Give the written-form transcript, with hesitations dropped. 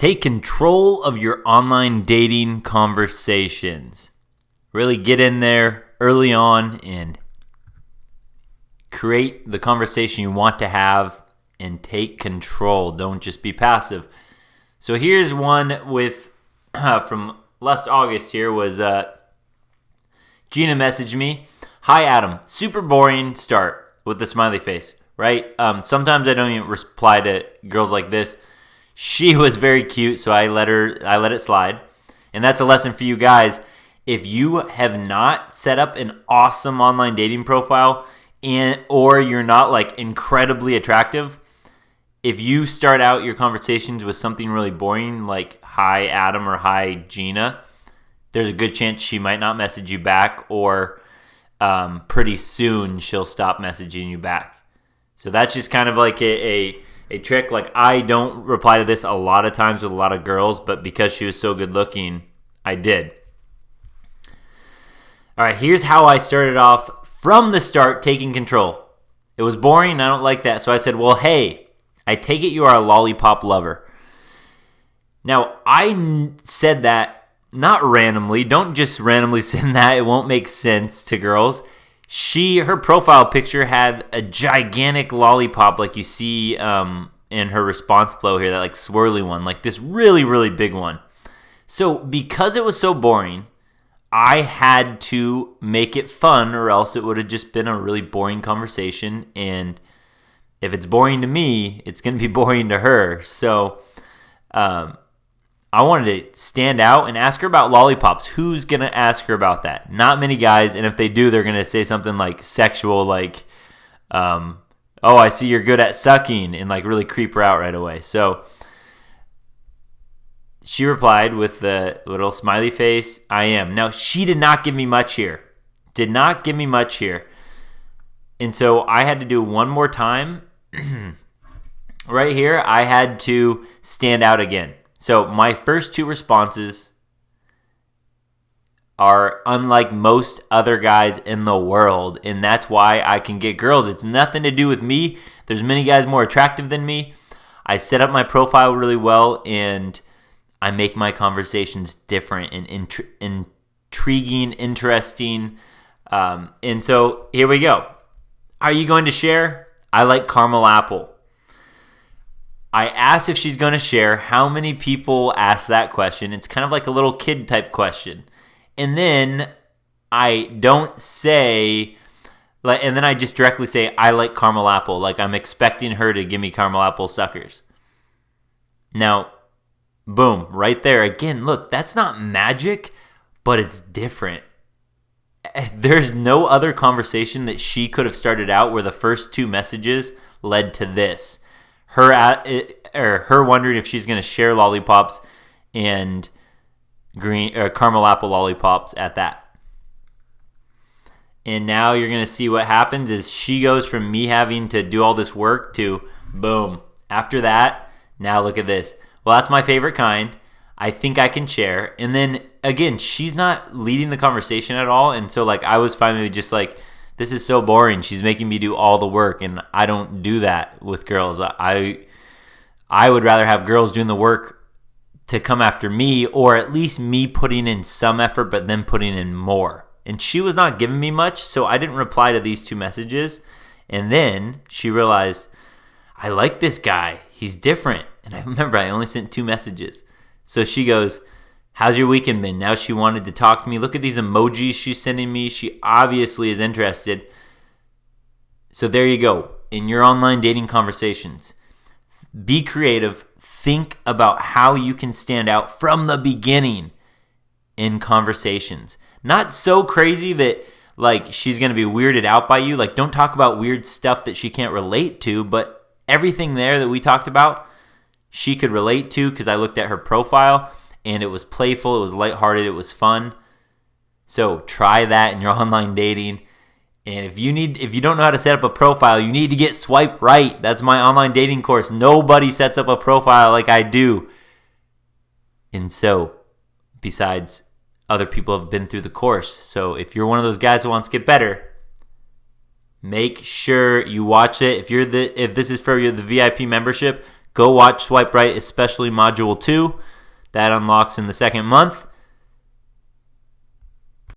Take control of your online dating conversations. Really get in there early on and create the conversation you want to have and take control. Don't just be passive. So here's one with from last August here was Gina messaged me. Hi, Adam. Super boring start with the smiley face, right? Sometimes I don't even reply to girls like this. She was very cute, so I let it slide. And that's a lesson for you guys. If you have not set up an awesome online dating profile or you're not like incredibly attractive, if you start out your conversations with something really boring like hi Adam or hi Gina, there's a good chance she might not message you back, or pretty soon she'll stop messaging you back. So that's just kind of like a trick. Like, I don't reply to this a lot of times with a lot of girls, but because she was so good looking, I did. All right, here's how I started off from the start, taking control. It was boring, I don't like that. So I said, well, hey, I take it you are a lollipop lover. Now, I said that not randomly. Don't just randomly send that. It won't make sense to girls. Her profile picture had a gigantic lollipop like you see in her response flow here, that like swirly one, like this really, really big one. So because it was so boring, I had to make it fun, or else it would have just been a really boring conversation. And if it's boring to me, it's going to be boring to her. So I wanted to stand out and ask her about lollipops. Who's going to ask her about that? Not many guys. And if they do, they're going to say something like sexual, like, oh, I see you're good at sucking, and like really creep her out right away. So she replied with the little smiley face, I am. Now, she did not give me much here. And so I had to do one more time. Right here, I had to stand out again. So my first two responses are unlike most other guys in the world, and that's why I can get girls. It's nothing to do with me. There's many guys more attractive than me. I set up my profile really well, and I make my conversations different and intriguing, interesting. And so here we go. Are you going to share? I like caramel apple. I asked if she's going to share. How many people ask that question? It's kind of like a little kid type question. And then I don't say, and then I just directly say, I like caramel apple. Like I'm expecting her to give me caramel apple suckers. Now, boom, right there. Again, look, that's not magic, but it's different. There's no other conversation that she could have started out where the first two messages led to this. Her wondering if she's going to share lollipops and caramel apple lollipops at that. And now you're going to see what happens is she goes from me having to do all this work to boom. After that, now look at this. Well, that's my favorite kind. I think I can share. And then again, she's not leading the conversation at all. And so like I was finally just like, this is so boring. She's making me do all the work, and I don't do that with girls. I would rather have girls doing the work to come after me, or at least me putting in some effort, but then putting in more. And she was not giving me much, so I didn't reply to these two messages. And then she realized, I like this guy. He's different. And I remember I only sent 2 messages. So she goes, how's your weekend been? Now she wanted to talk to me. Look at these emojis she's sending me. She obviously is interested. So there you go. In your online dating conversations, be creative. Think about how you can stand out from the beginning in conversations. Not so crazy that like she's going to be weirded out by you. Like, don't talk about weird stuff that she can't relate to, but everything there that we talked about, she could relate to, because I looked at her profile and it was playful, it was lighthearted, it was fun. So try that in your online dating. And if you don't know how to set up a profile, you need to get Swipe Right. That's my online dating course. Nobody sets up a profile like I do. And so, besides, other people have been through the course. So if you're one of those guys that wants to get better, make sure you watch it. If this is for the VIP membership, go watch Swipe Right, especially Module 2. That unlocks in the second month.